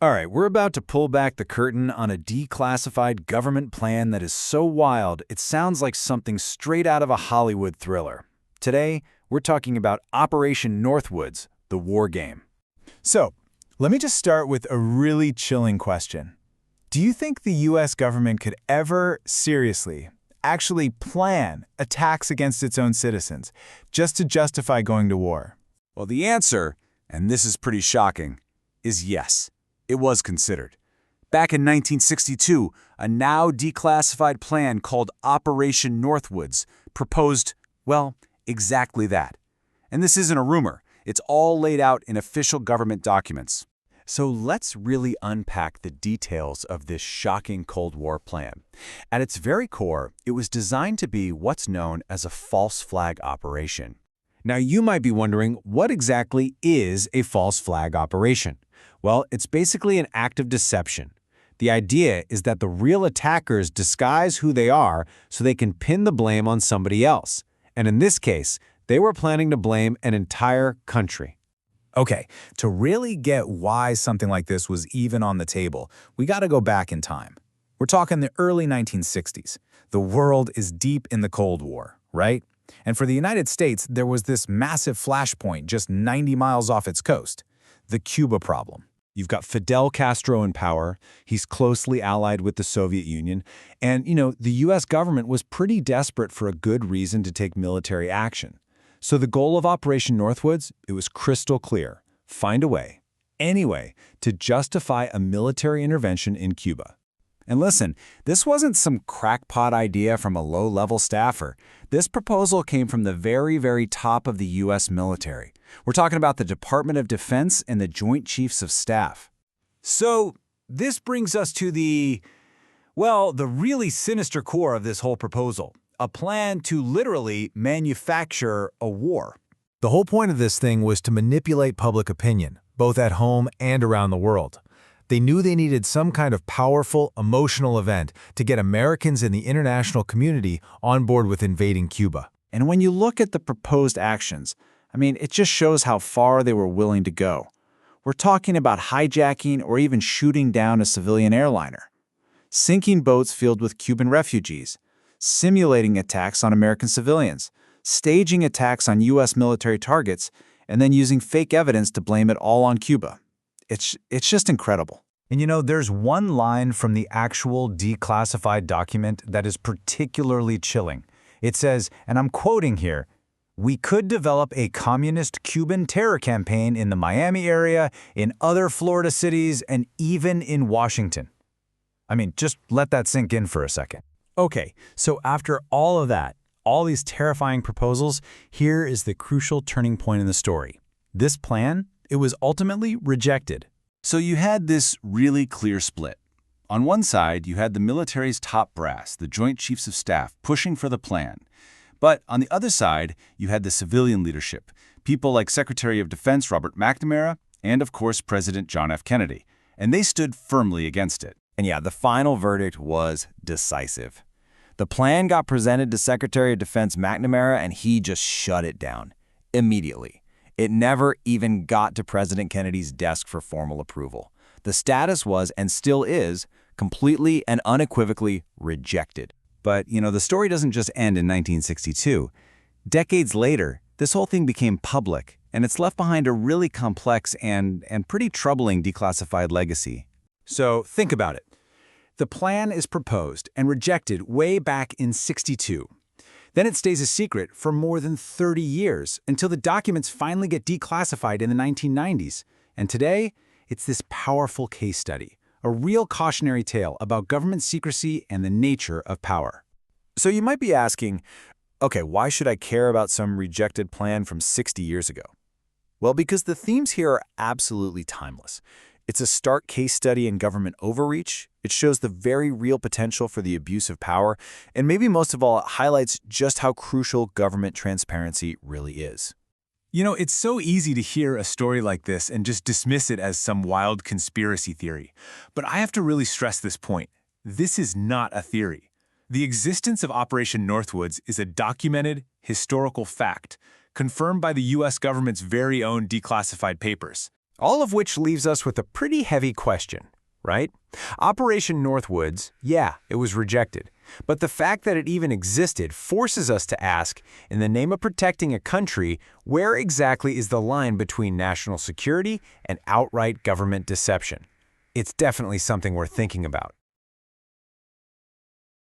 All right, we're about to pull back the curtain on a declassified government plan that is so wild it sounds like something straight out of a Hollywood thriller. Today, we're talking about Operation Northwoods, the war game. So, let me just start with a really chilling question. Do you think the U.S. government could ever, seriously, actually plan attacks against its own citizens just to justify going to war? Well, the answer, and this is pretty shocking, is yes. It was considered. Back in 1962, a now declassified plan called Operation Northwoods proposed, well, exactly that. And this isn't a rumor. It's all laid out in official government documents. So let's really unpack the details of this shocking Cold War plan. At its very core, it was designed to be what's known as a false flag operation. Now, you might be wondering, what exactly is a false flag operation? Well, it's basically an act of deception. The idea is that the real attackers disguise who they are so they can pin the blame on somebody else. And in this case, they were planning to blame an entire country. Okay, to really get why something like this was even on the table, we got to go back in time. We're talking the early 1960s. The world is deep in the Cold War, right? And for the United States, there was this massive flashpoint just 90 miles off its coast, the Cuba problem. You've got Fidel Castro in power. He's closely allied with the Soviet Union. And, the U.S. government was pretty desperate for a good reason to take military action. So the goal of Operation Northwoods, it was crystal clear. Find a way, any way, to justify a military intervention in Cuba. And listen, this wasn't some crackpot idea from a low-level staffer. This proposal came from the very, very top of the U.S. military. We're talking about the Department of Defense and the Joint Chiefs of Staff. So this brings us to the really sinister core of this whole proposal. A plan to literally manufacture a war. The whole point of this thing was to manipulate public opinion, both at home and around the world. They knew they needed some kind of powerful, emotional event to get Americans in the international community on board with invading Cuba. And when you look at the proposed actions, it just shows how far they were willing to go. We're talking about hijacking or even shooting down a civilian airliner, sinking boats filled with Cuban refugees, simulating attacks on American civilians, staging attacks on U.S. military targets, and then using fake evidence to blame it all on Cuba. It's just incredible. And there's one line from the actual declassified document that is particularly chilling. It says, and I'm quoting here, "We could develop a communist Cuban terror campaign in the Miami area, in other Florida cities, and even in Washington." Just let that sink in for a second. Okay, so after all of that, all these terrifying proposals, here is the crucial turning point in the story. This plan, it was ultimately rejected. So you had this really clear split. On one side, you had the military's top brass, the Joint Chiefs of Staff, pushing for the plan. But on the other side, you had the civilian leadership, people like Secretary of Defense Robert McNamara and, of course, President John F. Kennedy. And they stood firmly against it. And yeah, the final verdict was decisive. The plan got presented to Secretary of Defense McNamara, and he just shut it down immediately. It never even got to President Kennedy's desk for formal approval. The status was, and still is, completely and unequivocally rejected. But, the story doesn't just end in 1962. Decades later, this whole thing became public, and it's left behind a really complex and pretty troubling declassified legacy. So think about it. The plan is proposed and rejected way back in '62. Then it stays a secret for more than 30 years until the documents finally get declassified in the 1990s. And today, it's this powerful case study, a real cautionary tale about government secrecy and the nature of power. So you might be asking, okay, why should I care about some rejected plan from 60 years ago? Well, because the themes here are absolutely timeless. It's a stark case study in government overreach. It shows the very real potential for the abuse of power. And maybe most of all, it highlights just how crucial government transparency really is. It's so easy to hear a story like this and just dismiss it as some wild conspiracy theory. But I have to really stress this point. This is not a theory. The existence of Operation Northwoods is a documented, historical fact, confirmed by the U.S. government's very own declassified papers. All of which leaves us with a pretty heavy question, right? Operation Northwoods, yeah, it was rejected. But the fact that it even existed forces us to ask, in the name of protecting a country, where exactly is the line between national security and outright government deception? It's definitely something worth thinking about.